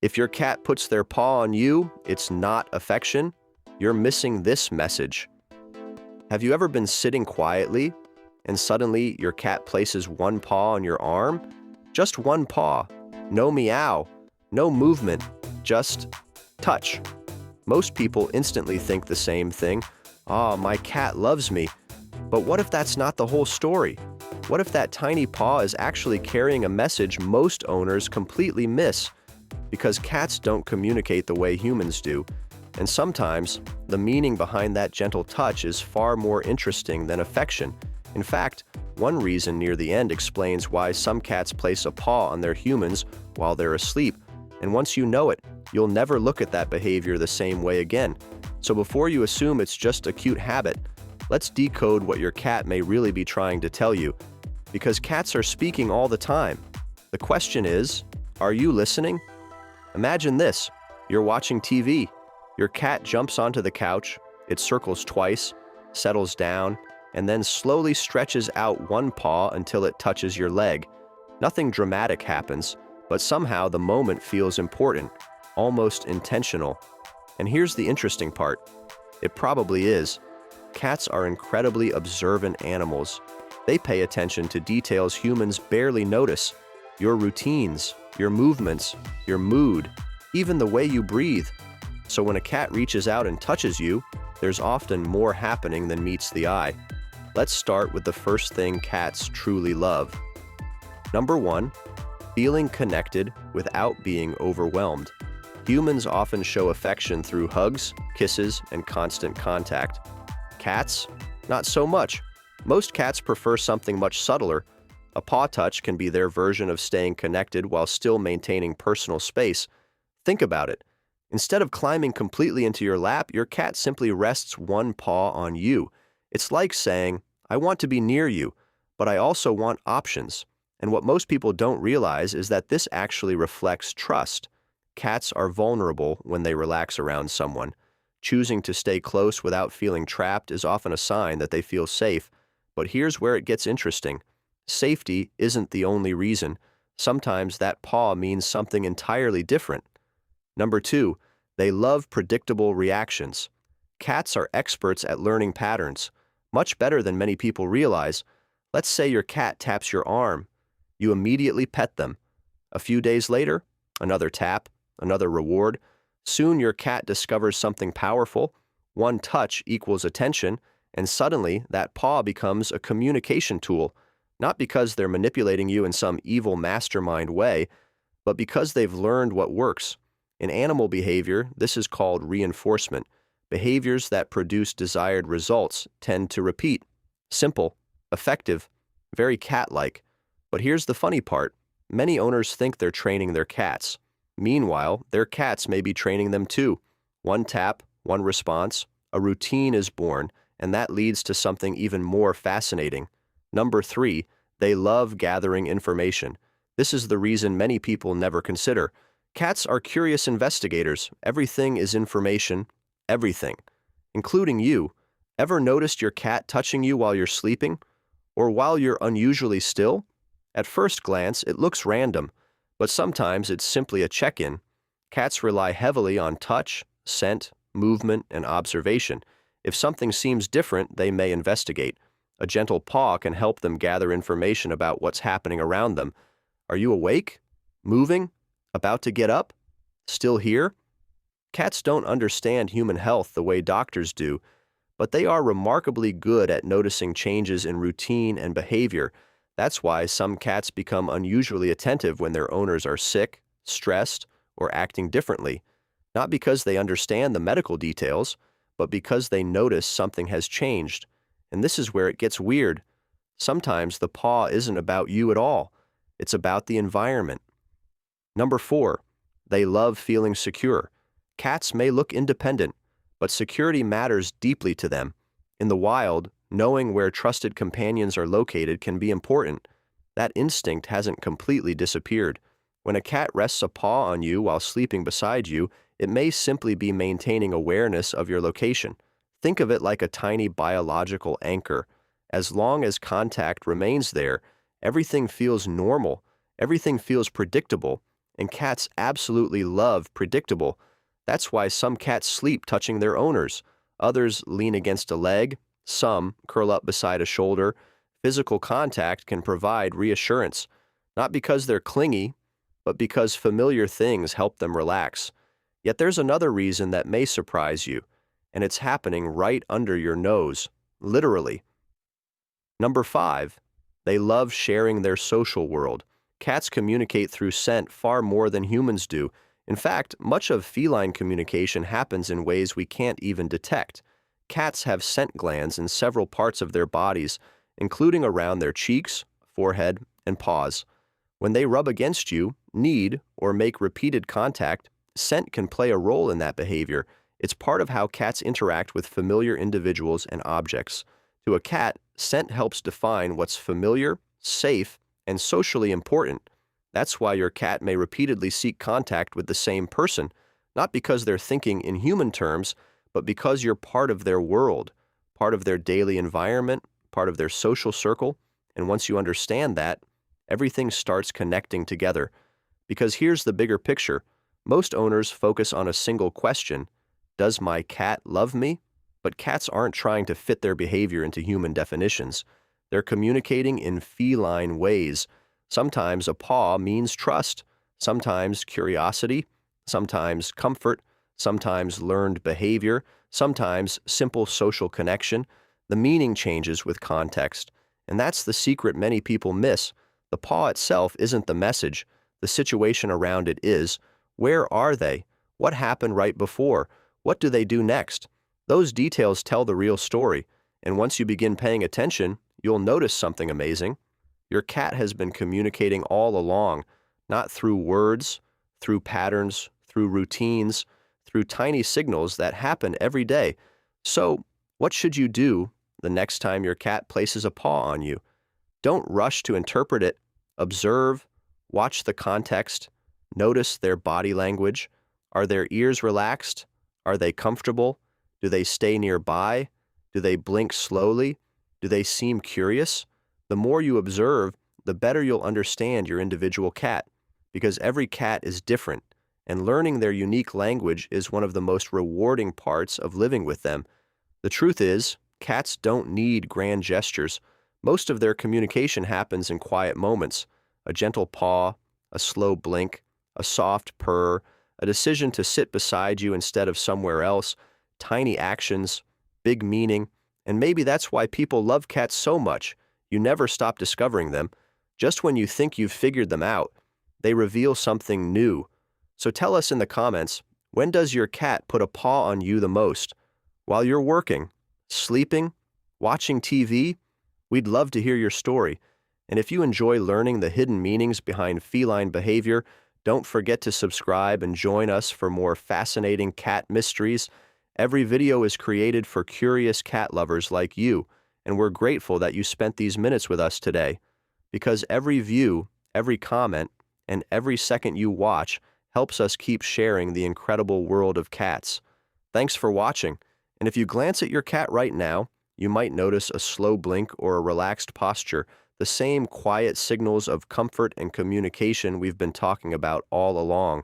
If your cat puts their paw on you, it's not affection. You're missing this message. Have you ever been sitting quietly and suddenly your cat places one paw on your arm? Just one paw. No meow, no movement, just touch. Most people instantly think the same thing. "Ah, my cat loves me." But what if that's not the whole story? What if that tiny paw is actually carrying a message most owners completely miss? Because cats don't communicate the way humans do. And sometimes, the meaning behind that gentle touch is far more interesting than affection. In fact, one reason near the end explains why some cats place a paw on their humans while they're asleep. And once you know it, you'll never look at that behavior the same way again. So before you assume it's just a cute habit, let's decode what your cat may really be trying to tell you. Because cats are speaking all the time. The question is, are you listening? Imagine this. You're watching TV. Your cat jumps onto the couch, it circles twice, settles down, and then slowly stretches out one paw until it touches your leg. Nothing dramatic happens, but somehow the moment feels important, almost intentional. And here's the interesting part. It probably is. Cats are incredibly observant animals. They pay attention to details humans barely notice. Your routines, your movements, your mood, even the way you breathe. So when a cat reaches out and touches you, there's often more happening than meets the eye. Let's start with the first thing cats truly love. Number 1, feeling connected without being overwhelmed. Humans often show affection through hugs, kisses, and constant contact. Cats? Not so much. Most cats prefer something much subtler. A paw touch can be their version of staying connected while still maintaining personal space. Think about it. Instead of climbing completely into your lap, your cat simply rests one paw on you. It's like saying, "I want to be near you, but I also want options." And what most people don't realize is that this actually reflects trust. Cats are vulnerable when they relax around someone. Choosing to stay close without feeling trapped is often a sign that they feel safe. But here's where it gets interesting. Safety isn't the only reason. Sometimes that paw means something entirely different. Number 2, they love predictable reactions. Cats are experts at learning patterns, much better than many people realize. Let's say your cat taps your arm. You immediately pet them. A few days later, another tap, another reward. Soon your cat discovers something powerful. One touch equals attention, and suddenly that paw becomes a communication tool, not because they're manipulating you in some evil mastermind way, but because they've learned what works. In animal behavior, this is called reinforcement. Behaviors that produce desired results tend to repeat. Simple, effective, very cat-like. But here's the funny part. Many owners think they're training their cats. Meanwhile, their cats may be training them too. One tap, one response, a routine is born, and that leads to something even more fascinating. Number 3, they love gathering information. This is the reason many people never consider. Cats are curious investigators. Everything is information. Everything. Including you. Ever noticed your cat touching you while you're sleeping? Or while you're unusually still? At first glance, it looks random, but sometimes it's simply a check-in. Cats rely heavily on touch, scent, movement, and observation. If something seems different, they may investigate. A gentle paw can help them gather information about what's happening around them. Are you awake? Moving? About to get up? Still here? Cats don't understand human health the way doctors do, but they are remarkably good at noticing changes in routine and behavior. That's why some cats become unusually attentive when their owners are sick, stressed, or acting differently. Not because they understand the medical details, but because they notice something has changed. And this is where it gets weird. Sometimes the paw isn't about you at all. It's about the environment. Number 4, they love feeling secure. Cats may look independent, but security matters deeply to them. In the wild, knowing where trusted companions are located can be important. That instinct hasn't completely disappeared. When a cat rests a paw on you while sleeping beside you, it may simply be maintaining awareness of your location. Think of it like a tiny biological anchor. As long as contact remains there, everything feels normal, everything feels predictable. And cats absolutely love predictable. That's why some cats sleep touching their owners, others lean against a leg, some curl up beside a shoulder. Physical contact can provide reassurance, not because they're clingy, but because familiar things help them relax. Yet there's another reason that may surprise you, and it's happening right under your nose, literally. Number 5, they love sharing their social world. Cats communicate through scent far more than humans do. In fact, much of feline communication happens in ways we can't even detect. Cats have scent glands in several parts of their bodies, including around their cheeks, forehead, and paws. When they rub against you, knead, or make repeated contact, scent can play a role in that behavior. It's part of how cats interact with familiar individuals and objects. To a cat, scent helps define what's familiar, safe, and socially important. That's why your cat may repeatedly seek contact with the same person, not because they're thinking in human terms, but because you're part of their world, part of their daily environment, part of their social circle, and once you understand that, everything starts connecting together. Because here's the bigger picture. Most owners focus on a single question: does my cat love me? But cats aren't trying to fit their behavior into human definitions. They're communicating in feline ways. Sometimes a paw means trust, sometimes curiosity, sometimes comfort, sometimes learned behavior, sometimes simple social connection. The meaning changes with context, and that's the secret many people miss. The paw itself isn't the message, the situation around it is. Where are they? What happened right before? What do they do next? Those details tell the real story, and once you begin paying attention, you'll notice something amazing. Your cat has been communicating all along, not through words, through patterns, through routines, through tiny signals that happen every day. So, what should you do the next time your cat places a paw on you? Don't rush to interpret it. Observe, watch the context, notice their body language. Are their ears relaxed? Are they comfortable? Do they stay nearby? Do they blink slowly? Do they seem curious? The more you observe, the better you'll understand your individual cat, because every cat is different, and learning their unique language is one of the most rewarding parts of living with them. The truth is, cats don't need grand gestures. Most of their communication happens in quiet moments: a gentle paw, a slow blink, a soft purr, a decision to sit beside you instead of somewhere else. Tiny actions, big meaning, and maybe that's why people love cats so much. You never stop discovering them. Just when you think you've figured them out, they reveal something new. So tell us in the comments, when does your cat put a paw on you the most? While you're working, sleeping, watching TV? We'd love to hear your story. And if you enjoy learning the hidden meanings behind feline behavior, don't forget to subscribe and join us for more fascinating cat mysteries. Every video is created for curious cat lovers like you, and we're grateful that you spent these minutes with us today. Because every view, every comment, and every second you watch helps us keep sharing the incredible world of cats. Thanks for watching, and if you glance at your cat right now, you might notice a slow blink or a relaxed posture, the same quiet signals of comfort and communication we've been talking about all along.